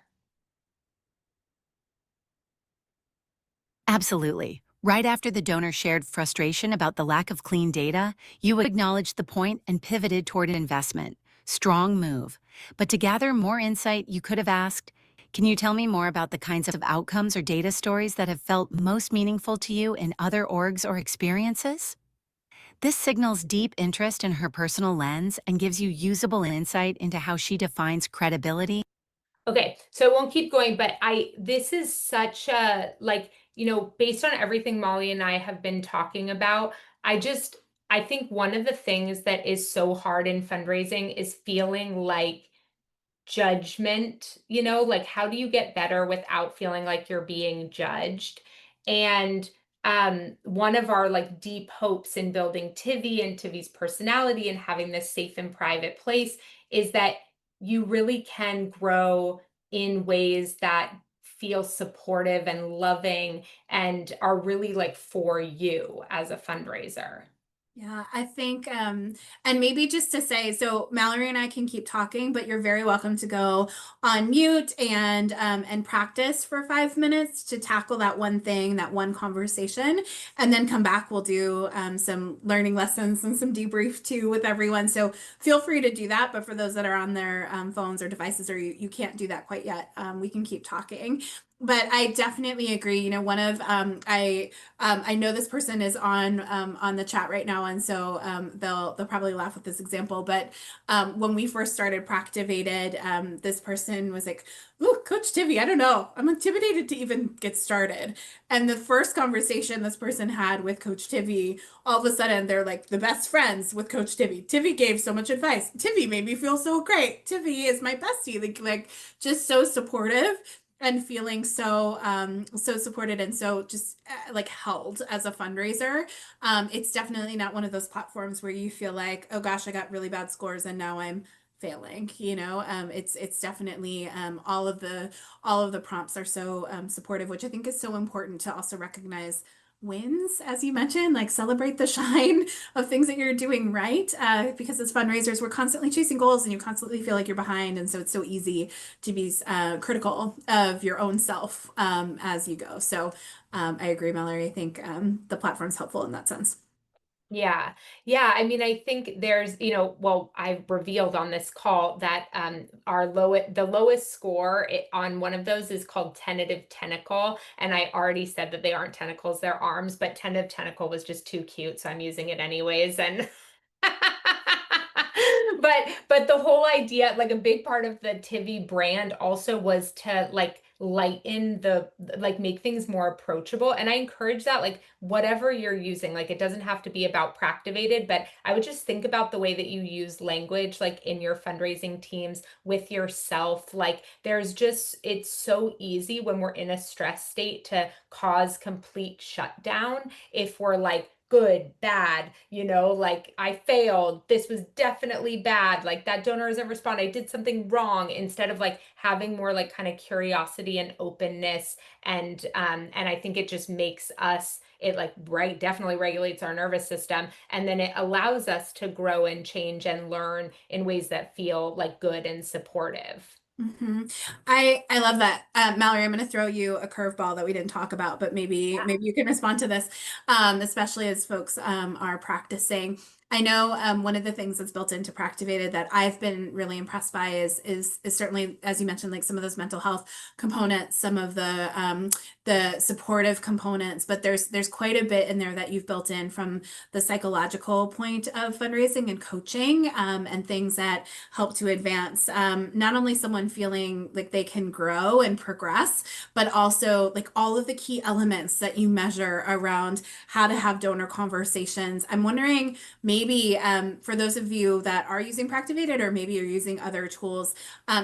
Absolutely. Right after the donor shared frustration about the lack of clean data, you acknowledged the point and pivoted toward an investment. Strong move. But to gather more insight, you could have asked, can you tell me more about the kinds of outcomes or data stories that have felt most meaningful to you in other orgs or experiences? This signals deep interest in her personal lens and gives you usable insight into how she defines credibility.
Okay, so I won't keep going, but this is such a, like, based on everything Molly and I have been talking about, I think one of the things that is so hard in fundraising is feeling like judgment, like how do you get better without feeling like you're being judged? And one of our like deep hopes in building Tivy and Tivy's personality and having this safe and private place is that you really can grow in ways that feel supportive and loving and are really like for you as a fundraiser.
Yeah, I think, and maybe just to say, so Mallory and I can keep talking, but you're very welcome to go on mute and practice for 5 minutes to tackle that one thing, that one conversation, and then come back. We'll do some learning lessons and some debrief too with everyone. So feel free to do that. But for those that are on their phones or devices, or you can't do that quite yet, we can keep talking. But I definitely agree. You know, one of I know this person is on the chat right now, and so they'll probably laugh at this example. But when we first started Proctivated, this person was like, "Ooh, Coach Tivy, I don't know. I'm intimidated to even get started." And the first conversation this person had with Coach Tivy, all of a sudden they're like the best friends with Coach Tivy. Tivy gave so much advice. Tivy made me feel so great. Tivy is my bestie. Like just so supportive and feeling so supported and so just like held as a fundraiser. It's definitely not one of those platforms where you feel like, oh gosh, I got really bad scores and now I'm failing. It's definitely all of the prompts are so supportive, which I think is so important to also recognize wins, as you mentioned, like celebrate the shine of things that you're doing right. Because as fundraisers, we're constantly chasing goals and you constantly feel like you're behind. And so it's so easy to be critical of your own self as you go. So I agree, Mallory. I think the platform's helpful in that sense.
Yeah. Yeah. I mean, I think there's, well, I've revealed on this call that the lowest score on one of those is called tentative tentacle. And I already said that they aren't tentacles, they're arms, but tentative tentacle was just too cute. So I'm using it anyways. And but the whole idea, like a big part of the Tivi brand also was to like lighten like make things more approachable. And I encourage that, like whatever you're using, like it doesn't have to be about Proctivated, but I would just think about the way that you use language, like in your fundraising teams with yourself. Like it's so easy when we're in a stress state to cause complete shutdown if we're like, good, bad, like I failed. This was definitely bad. Like that donor doesn't respond. I did something wrong, instead of like having more like kind of curiosity and openness. And I think it just makes us, it like right definitely regulates our nervous system, and then it allows us to grow and change and learn in ways that feel like good and supportive.
hmm I love that, Mallory. I'm going to throw you a curveball that we didn't talk about, but maybe you can respond to this, especially as folks are practicing. I know one of the things that's built into Proctivated that I've been really impressed by is certainly, as you mentioned, like some of those mental health components, some of the supportive components, but there's quite a bit in there that you've built in from the psychological point of fundraising and coaching, and things that help to advance not only someone feeling like they can grow and progress, but also like all of the key elements that you measure around how to have donor conversations. I'm wondering, maybe for those of you that are using Proctivated or maybe you're using other tools,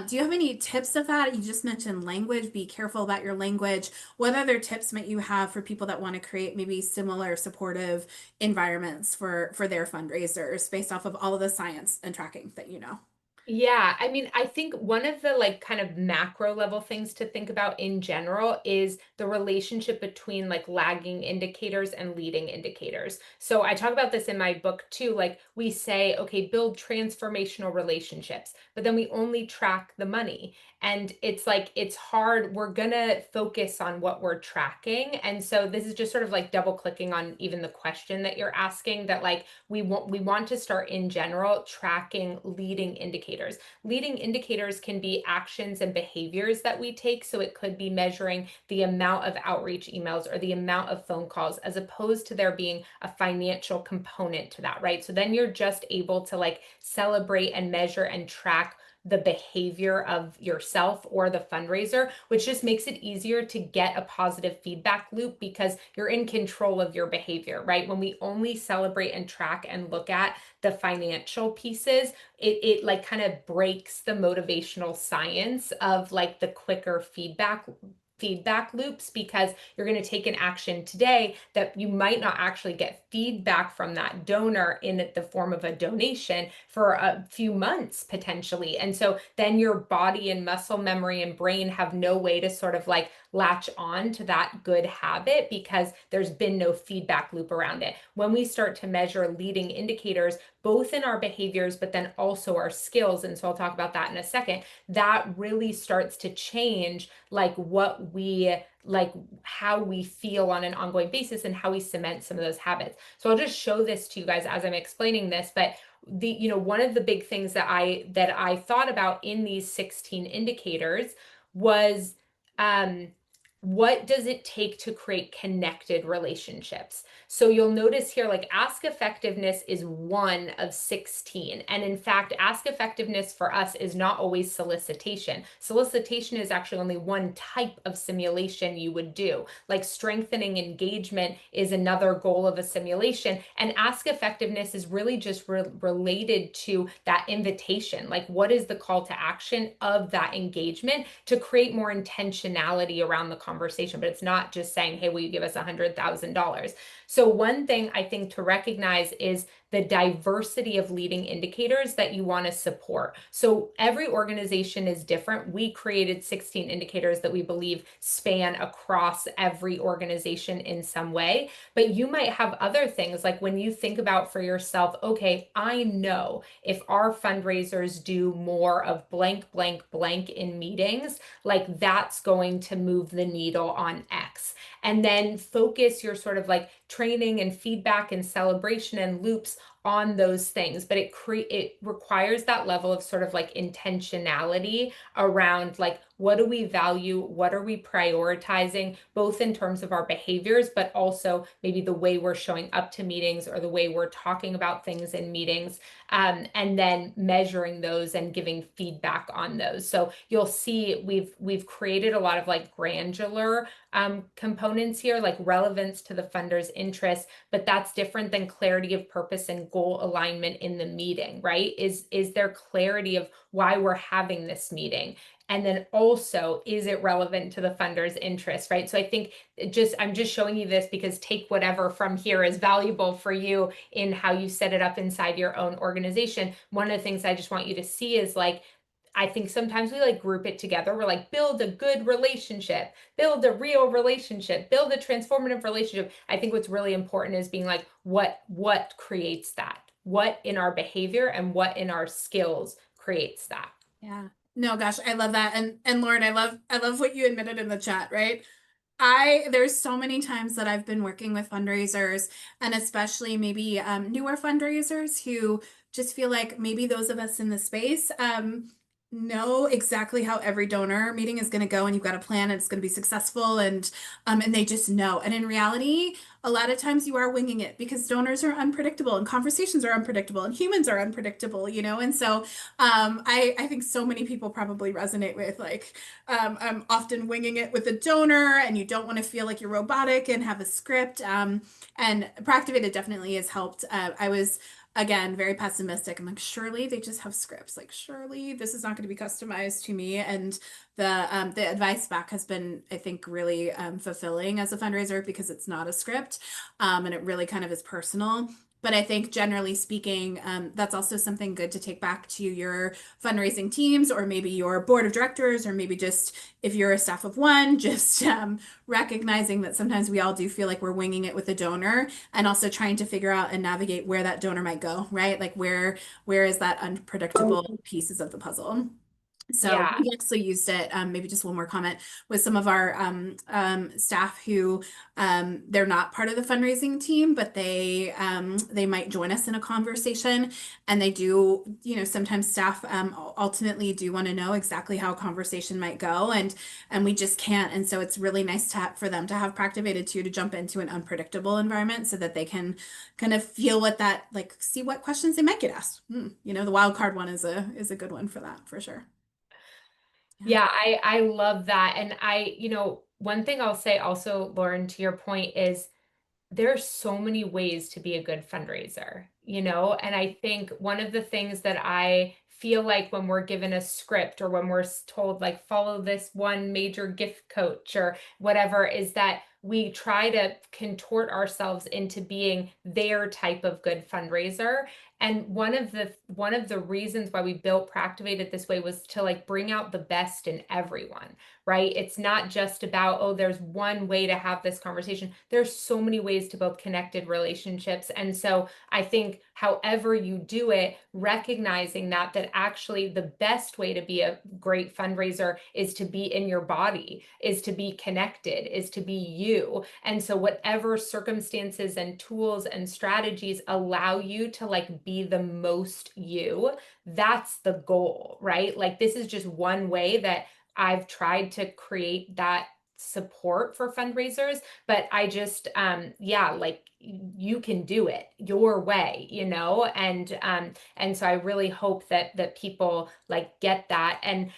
do you have any tips of that? You just mentioned language. Be careful about your language. What other tips might you have for people that want to create maybe similar supportive environments for their fundraisers based off of all of the science and tracking that you know?
Yeah, I mean, I think one of the like kind of macro level things to think about in general is the relationship between like lagging indicators and leading indicators. So I talk about this in my book too. Like we say, okay, build transformational relationships, but then we only track the money. And it's like, it's hard. We're gonna focus on what we're tracking. And so this is just sort of like double clicking on even the question that you're asking, that like we want to start in general tracking leading indicators. Leading indicators can be actions and behaviors that we take. So it could be measuring the amount of outreach emails or the amount of phone calls, as opposed to there being a financial component to that, right? So then you're just able to like celebrate and measure and track the behavior of yourself or the fundraiser, which just makes it easier to get a positive feedback loop because you're in control of your behavior, right? When we only celebrate and track and look at the financial pieces, it like kind of breaks the motivational science of like the quicker feedback loops, because you're going to take an action today that you might not actually get feedback from that donor in the form of a donation for a few months potentially. And so then your body and muscle memory and brain have no way to sort of like latch on to that good habit because there's been no feedback loop around it. When we start to measure leading indicators, both in our behaviors, but then also our skills, and so I'll talk about that in a second, that really starts to change like what we like, how we feel on an ongoing basis and how we cement some of those habits. So I'll just show this to you guys as I'm explaining this, but one of the big things that I thought about in these 16 indicators was what does it take to create connected relationships? So you'll notice here, like ask effectiveness is one of 16. And in fact, ask effectiveness for us is not always solicitation. Solicitation is actually only one type of simulation you would do. Like strengthening engagement is another goal of a simulation. And ask effectiveness is really just related to that invitation. Like what is the call to action of that engagement to create more intentionality around the conversation? But it's not just saying, hey, will you give us $100,000? So one thing I think to recognize is the diversity of leading indicators that you want to support. So every organization is different. We created 16 indicators that we believe span across every organization in some way, but you might have other things like when you think about for yourself, okay, I know if our fundraisers do more of blank, blank, blank in meetings, like that's going to move the needle on X. And then focus your sort of like training and feedback and celebration and loops on those things, but it requires that level of sort of like intentionality around like what do we value, what are we prioritizing, both in terms of our behaviors, but also maybe the way we're showing up to meetings or the way we're talking about things in meetings, and then measuring those and giving feedback on those. So you'll see we've created a lot of like granular components here, like relevance to the funder's interest, but that's different than clarity of purpose and goal alignment in the meeting, right? Is there clarity of why we're having this meeting? And then also, is it relevant to the funder's interest, right? So I think I'm just showing you this because take whatever from here is valuable for you in how you set it up inside your own organization. One of the things I just want you to see is like, I think sometimes we like group it together. We're like, build a good relationship, build a real relationship, build a transformative relationship. I think what's really important is being like, what creates that? What in our behavior and what in our skills creates that?
Yeah. No, gosh, I love that. And Lauren, I love what you admitted in the chat, right? There's so many times that I've been working with fundraisers and especially maybe newer fundraisers who just feel like maybe those of us in the space know exactly how every donor meeting is going to go and you've got a plan and it's going to be successful and they just know. And in reality, a lot of times you are winging it because donors are unpredictable and conversations are unpredictable and humans are unpredictable, you know? And so I think so many people probably resonate with like, I'm often winging it with a donor and you don't want to feel like you're robotic and have a script. And Proactivated definitely has helped. I was again very pessimistic. I'm like, surely they just have scripts. Like, surely this is not going to be customized to me. And the advice back has been, I think, really fulfilling as a fundraiser because it's not a script, and it really kind of is personal. But I think generally speaking, that's also something good to take back to your fundraising teams or maybe your board of directors, or maybe just if you're a staff of one, just recognizing that sometimes we all do feel like we're winging it with a donor and also trying to figure out and navigate where that donor might go, right? Like where is that unpredictable pieces of the puzzle? So
Yeah.
we actually used it, maybe just one more comment, with some of our staff who they're not part of the fundraising team, but they might join us in a conversation, and they do, you know, sometimes staff ultimately do want to know exactly how a conversation might go, and we just can't. And so it's really nice for them to have Proactivated too, to jump into an unpredictable environment so that they can kind of feel what that, like, see what questions they might get asked. You know, the wild card one is a good one for that, for sure.
Yeah, I love that. And one thing I'll say also, Lauren, to your point is there's so many ways to be a good fundraiser, and I think one of the things that I feel like when we're given a script or when we're told like follow this one major gift coach or whatever, is that we try to contort ourselves into being their type of good fundraiser. And one of the reasons why we built Proactivated this way was to like bring out the best in everyone, right? It's not just about, oh, there's one way to have this conversation. There's so many ways to build connected relationships. And so I think however you do it, recognizing that actually the best way to be a great fundraiser is to be in your body, is to be connected, is to be you. And so whatever circumstances and tools and strategies allow you to like be the most you, that's the goal, right? Like this is just one way that I've tried to create that support for fundraisers, but I just, yeah, like you can do it your way, you know? And so I really hope that people like get that and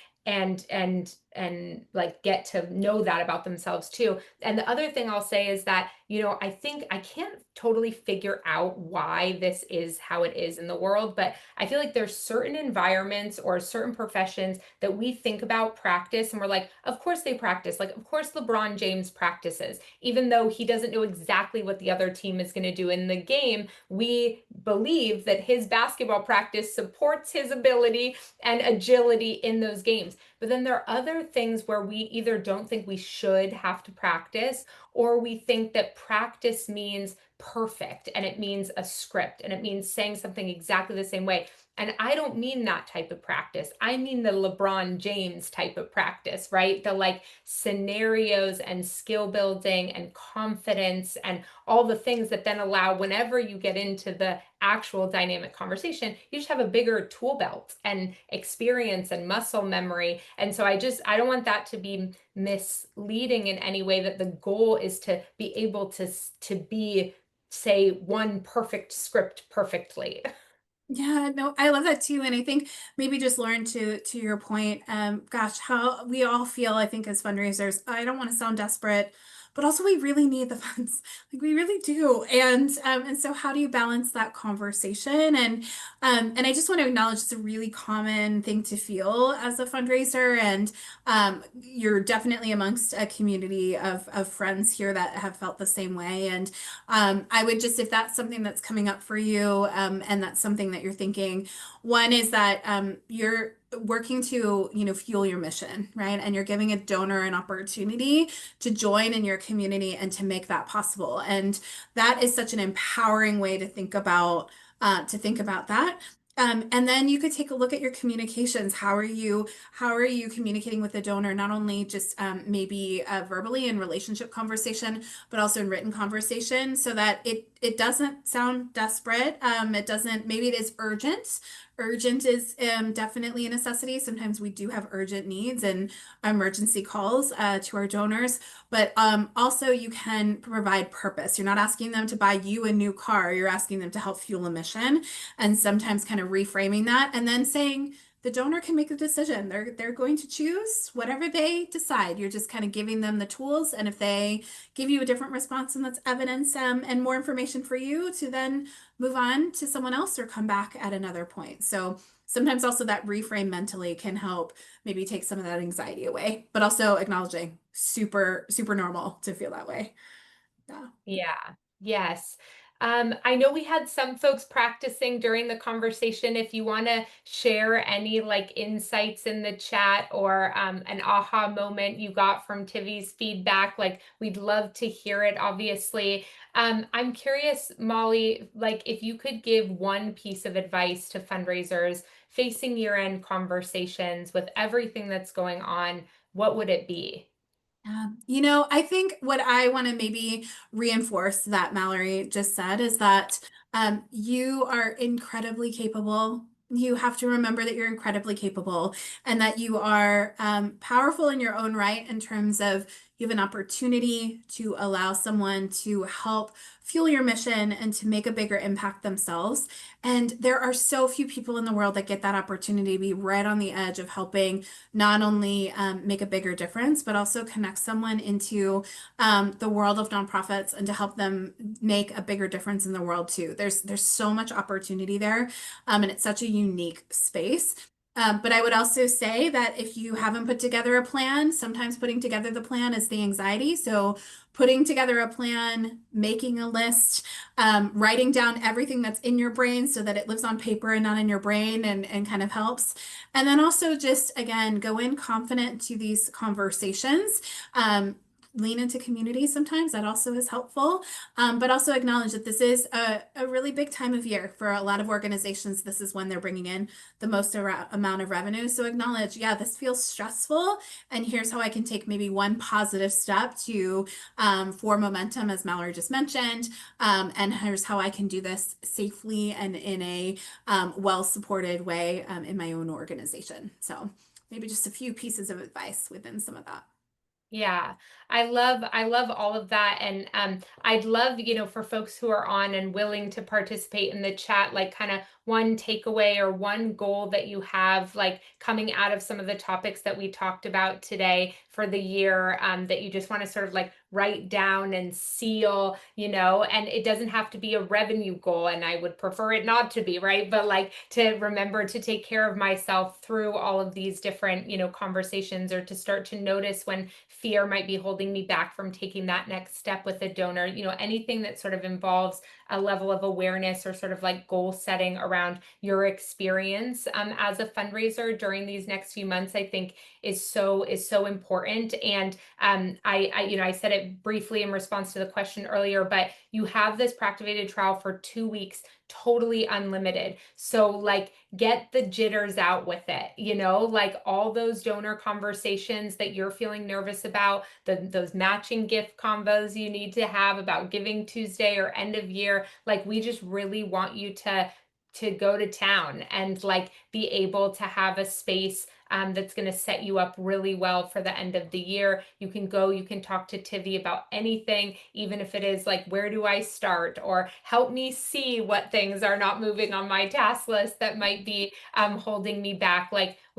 like get to know that about themselves too. And the other thing I'll say is that, you know, I think I can't totally figure out why this is how it is in the world, but I feel like there's certain environments or certain professions that we think about practice and we're like, of course they practice. Like, of course LeBron James practices, even though he doesn't know exactly what the other team is going to do in the game. We believe that his basketball practice supports his ability and agility in those games. But then there are other things where we either don't think we should have to practice, or we think that practice means perfect and it means a script and it means saying something exactly the same way. And I don't mean that type of practice. I mean the LeBron James type of practice, right? The like scenarios and skill building and confidence and all the things that then allow whenever you get into the actual dynamic conversation, you just have a bigger tool belt and experience and muscle memory. And so I don't want that to be misleading in any way, that the goal is to be able to be, say, one perfect script perfectly.
Yeah, no, I love that too. And I think maybe just Lauren, to your point, gosh, how we all feel, I think, as fundraisers. I don't want to sound desperate, but also we really need the funds. Like we really do. And so how do you balance that conversation? And I just want to acknowledge it's a really common thing to feel as a fundraiser. And you're definitely amongst a community of friends here that have felt the same way. And I would just, if that's something that's coming up for you, and that's something that you're thinking, one is that you're working to, you know, fuel your mission, right? And you're giving a donor an opportunity to join in your community and to make that possible. And that is such an empowering way to think about that. And then you could take a look at your communications. How are you communicating with the donor? Not only just maybe verbally in relationship conversation, but also in written conversation, so that it doesn't sound desperate. It doesn't. Maybe it is urgent. Urgent is definitely a necessity. Sometimes we do have urgent needs and emergency calls to our donors, but also you can provide purpose. You're not asking them to buy you a new car. You're asking them to help fuel a mission, and sometimes kind of reframing that and then saying the donor can make a decision. They're going to choose whatever they decide. You're just kind of giving them the tools, and if they give you a different response, and that's evidence and more information for you to then move on to someone else or come back at another point. So sometimes also that reframe mentally can help maybe take some of that anxiety away, but also acknowledging super, super normal to feel that way. Yeah.
Yeah. Yes. I know we had some folks practicing during the conversation. If you want to share any like insights in the chat or an aha moment you got from Tivi's feedback, like we'd love to hear it, obviously. I'm curious, Molly, like if you could give one piece of advice to fundraisers facing year-end conversations with everything that's going on, what would it be?
You know, I think what I want to maybe reinforce that Mallory just said is that you are incredibly capable. You have to remember that you're incredibly capable and that you are powerful in your own right, in terms of you have an opportunity to allow someone to help fuel your mission and to make a bigger impact themselves. And there are so few people in the world that get that opportunity to be right on the edge of helping not only make a bigger difference, but also connect someone into the world of nonprofits and to help them make a bigger difference in the world too. There's so much opportunity there, and it's such a unique space. But I would also say that if you haven't put together a plan, sometimes putting together the plan is the anxiety. So putting together a plan, making a list, writing down everything that's in your brain so that it lives on paper and not in your brain, and kind of helps. And then also just, again, go in confident to these conversations. Lean into community sometimes, that also is helpful, but also acknowledge that this is a really big time of year for a lot of organizations. This is when they're bringing in the most amount of revenue. So acknowledge, yeah, this feels stressful, and here's how I can take maybe one positive step to for momentum, as Mallory just mentioned, and here's how I can do this safely and in a well-supported way in my own organization. So maybe just a few pieces of advice within some of that.
Yeah, I love all of that. And I'd love, for folks who are on and willing to participate in the chat, like kind of one takeaway or one goal that you have, like coming out of some of the topics that we talked about today for the year, that you just want to sort of like write down and seal, and it doesn't have to be a revenue goal, and I would prefer it not to be, right? But like to remember to take care of myself through all of these different, conversations, or to start to notice when fear might be holding me back from taking that next step with a donor, anything that sort of involves a level of awareness or sort of like goal setting around your experience as a fundraiser during these next few months, I think is so important. And I said it briefly in response to the question earlier, but you have this Practivated trial for 2 weeks, totally unlimited. So like get the jitters out with it, like all those donor conversations that you're feeling nervous about, those matching gift combos you need to have about Giving Tuesday or end of year. Like we just really want you to go to town and like be able to have a space that's going to set you up really well for the end of the year. You can go, you can talk to Tivi about anything, even if it is like, where do I start? Or help me see what things are not moving on my task list that might be holding me back. Like